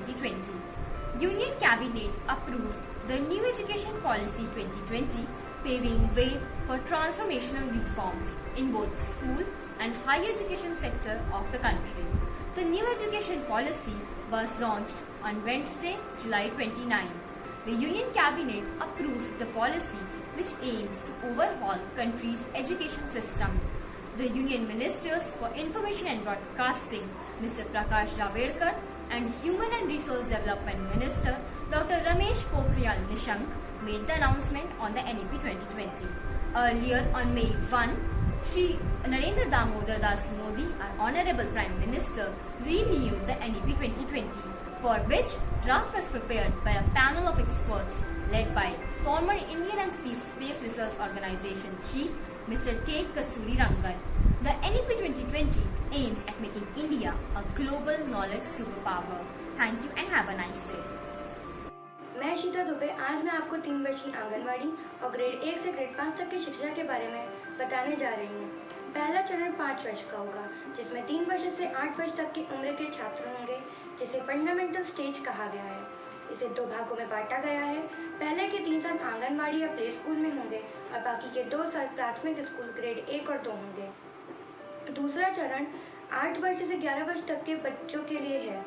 2020. Union Cabinet approved the New Education Policy 2020, paving way for transformational reforms in both school and higher education sector of the country. The new education policy was launched on Wednesday, July 29. The Union Cabinet approved the policy which aims to overhaul country's education system. The Union Ministers for Information and Broadcasting, Mr. Prakash Javadekar, and Human and Resource Development Minister, Dr. Ramesh Pokhriyal Nishank, made the announcement on the NEP 2020. Earlier on May 1, Shri Narendra Damodar Das Modi, our Honorable Prime Minister, renewed the NEP 2020, for which draft was prepared by a panel of experts led by former Indian and Space Research Organization Chief Mr. K. Kasturi Rangan. The NEP 2020 aims at making India a global knowledge superpower. Thank you and have a nice day. मैं शीता दुबे आज मैं आपको 3 वर्षीय आंगनवाड़ी और grade 1 से grade 5 तक की शिक्षा के बारे में बताने जा रही हूँ। पहला चरण 5 वर्ष का होगा, जिसमें 3 वर्ष से 8 वर्ष तक की उम्र के छात्र होंगे, जिसे फंडामेंटल स्टेज कहा गया है। इसे 2 भागों में बांटा गया है। पहले के 3 साल आंगनवाड़ी या प्ले स्कूल में होंगे और बाकी के 2 साल प्राथमिक स्कूल ग्रेड 1 और 2 होंगे। दूसरा चरण 8 वर्ष से 11 वर्ष तक के बच्चों के लिए है,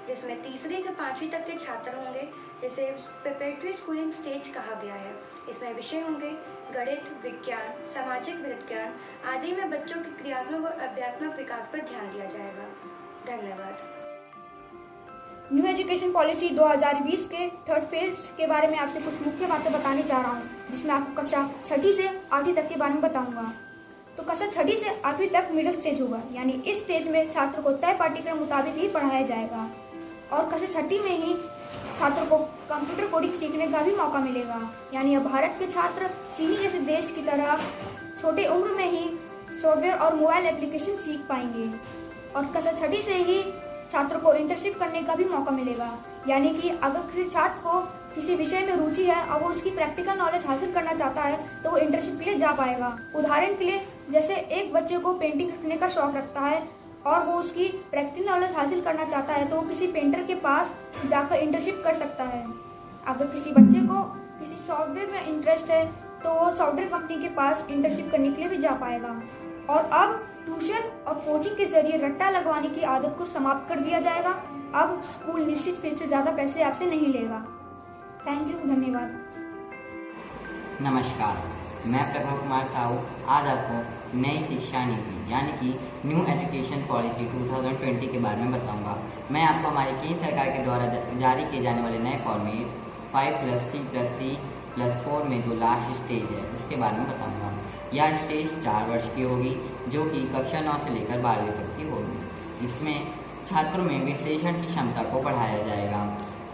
जिसमें तीसरी से 5वीं तक के छात्र होंगे, जिसे प्रिपरेटरी स्कूलिंग स्टेज कहा गया है। इसमें विषय होंगे गणित, विज्ञान, सामाजिक विज्ञान आदि में बच्चों के क्रियात्मक और अभ्यात्मक विकास पर ध्यान दिया जाएगा। धन्यवाद। न्यू एजुकेशन पॉलिसी 2020 के थर्ड फेज के बारे में आपसे कुछ मुख्य बातें बताने जा रहा हूँ, जिसमें आपको कक्षा 6ठी से 8वीं तक के बारे में बताऊंगा। तो कक्षा 6ठी से 8वीं तक मिडिल स्टेज होगा, यानी इस स्टेज में छात्र को तय पाठ्यक्रम मुताबिक ही पढ़ाया जाएगा और कक्षा 6ठी में ही छात्रों को कंप्यूटर कोडिंग सीखने का भी मौका मिलेगा। यानी अब भारत के छात्र चीन जैसे देश की तरह छोटे उम्र में ही सॉफ्टवेयर और मोबाइल एप्लीकेशन सीख पाएंगे और कक्षा 6ठी से ही छात्र को इंटर्नशिप करने का भी मौका मिलेगा। यानी कि अगर किसी छात्र को किसी विषय में रुचि है और वो उसकी प्रैक्टिकल नॉलेज हासिल करना चाहता है तो वो इंटर्नशिप के लिए जा पाएगा। उदाहरण के लिए जैसे एक बच्चे को पेंटिंग करने का शौक रखता है और वो उसकी प्रैक्टिकल नॉलेज हासिल करना चाहता है तो वो किसी पेंटर के पास जाकर इंटर्नशिप कर सकता है। अगर किसी बच्चे को किसी सॉफ्टवेयर में इंटरेस्ट है तो वो सॉफ्टवेयर कंपनी के पास इंटर्नशिप करने के लिए भी जा पाएगा। और अब ट्यूशन और कोचिंग के जरिए रट्टा लगवाने की आदत को समाप्त कर दिया जाएगा। अब स्कूल निश्चित फीस से ज्यादा पैसे आपसे नहीं लेगा। थैंक यू, धन्यवाद। नमस्कार, मैं प्रभा कुमार साहू आज आपको नई शिक्षा नीति यानी कि न्यू एजुकेशन पॉलिसी 2020 के बारे में बताऊंगा। मैं आपको हमारी केंद्र सरकार के द्वारा जारी किए जाने वाले नए फॉर्मेट 5+3+3+4 में जो लास्ट स्टेज है उसके बारे में बताऊंगा। यह स्टेज 4 वर्ष की होगी, जो कि कक्षा 9 से लेकर 12वीं तक की होगी। इसमें छात्रों में विश्लेषण की क्षमता को बढ़ाया जाएगा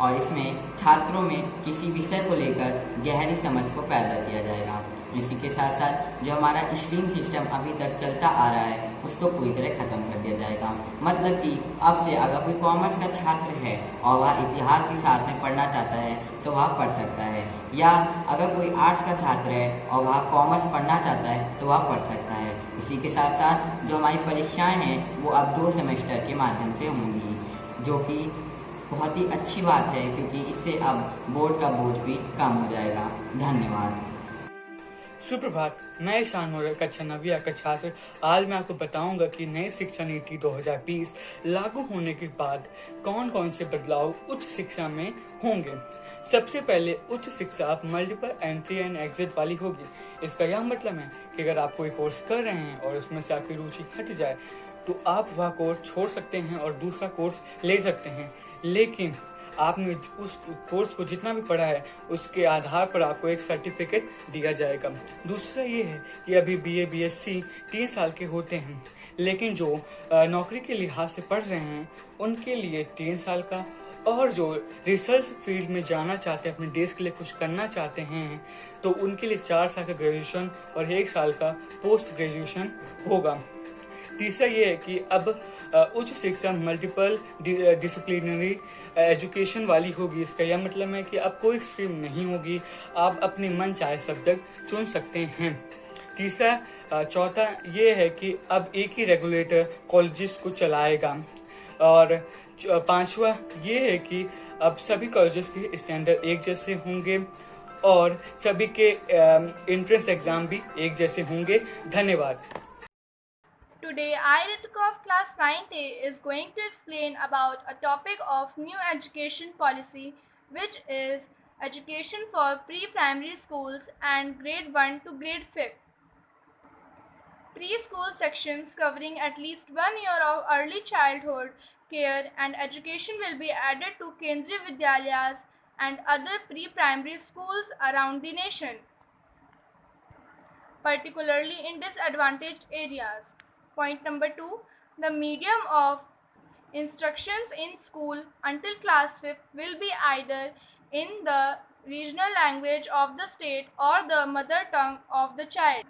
और इसमें छात्रों में किसी विषय को लेकर गहरी समझ को पैदा किया जाएगा। इसी के साथ साथ जो हमारा स्ट्रीम सिस्टम अभी तक चलता आ रहा है उसको पूरी तरह खत्म कर दिया जाएगा। मतलब कि अब से अगर कोई कॉमर्स का छात्र है और वह इतिहास के साथ में पढ़ना चाहता है तो वह पढ़ सकता है, या अगर कोई आर्ट्स का छात्र है और वह कॉमर्स पढ़ना चाहता है तो वह पढ़ सकता है। इसी के साथ साथ जो हमारी परीक्षाएँ हैं वो अब 2 सेमेस्टर के माध्यम से होंगी, जो कि बहुत ही अच्छी बात है क्योंकि इससे अब बोर्ड का बोझ भी कम हो जाएगा। धन्यवाद। सुप्रभात, मैं ईशान मोरे कक्षा 9वीं का छात्र। आज मैं आपको बताऊंगा कि नई शिक्षा नीति 2020 लागू होने के बाद कौन कौन से बदलाव उच्च शिक्षा में होंगे। सबसे पहले उच्च शिक्षा मल्टीपल एंट्री एंड एग्जिट वाली होगी। इसका यह मतलब है कि अगर आप कोई कोर्स कर रहे हैं और उसमें से आपकी रुचि हट जाए तो आप वह कोर्स छोड़ सकते हैं और दूसरा कोर्स ले सकते हैं, लेकिन आपने उस कोर्स को जितना भी पढ़ा है उसके आधार पर आपको एक सर्टिफिकेट दिया जाएगा। दूसरा ये है कि अभी BA BSc 3 साल के होते हैं, लेकिन जो नौकरी के लिहाज से पढ़ रहे हैं उनके लिए 3 साल का, और जो रिसर्च फील्ड में जाना चाहते हैं, अपने देश के लिए कुछ करना चाहते हैं, तो उनके लिए 4 साल का ग्रेजुएशन और 1 साल का पोस्ट ग्रेजुएशन होगा। तीसरा ये है कि अब उच्च शिक्षा मल्टीपल डिसिप्लिनरी एजुकेशन वाली होगी। इसका यह मतलब है कि अब कोई स्ट्रीम नहीं होगी, आप अपने मन चाहे सब्जेक्ट चुन सकते हैं। चौथा ये है कि अब एक ही रेगुलेटर कॉलेजेस को चलाएगा। और पांचवा ये है कि अब सभी कॉलेजेस के स्टैंडर्ड एक जैसे होंगे और सभी के एंट्रेंस एग्जाम भी एक जैसे होंगे। धन्यवाद। Today, I, Ritika of class 9th A, is going to explain about a topic of new education policy, which is education for pre-primary schools and grade 1 to grade 5. Preschool sections covering at least 1 year of early childhood care and education will be added to Kendriya Vidyalayas and other pre-primary schools around the nation, particularly in disadvantaged areas. Point number 2. The medium of instructions in school until class 5th will be either in the regional language of the state or the mother tongue of the child.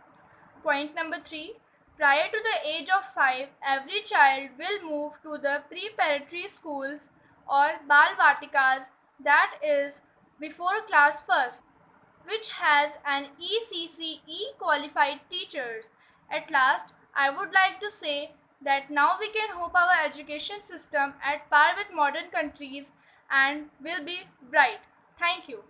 Point number 3. Prior to the age of 5, every child will move to the preparatory schools or Bal Vatikas, that is before class 1st, which has an ECCE qualified teachers. At last, I would like to say that now we can hope our education system at par with modern countries and will be bright. Thank you.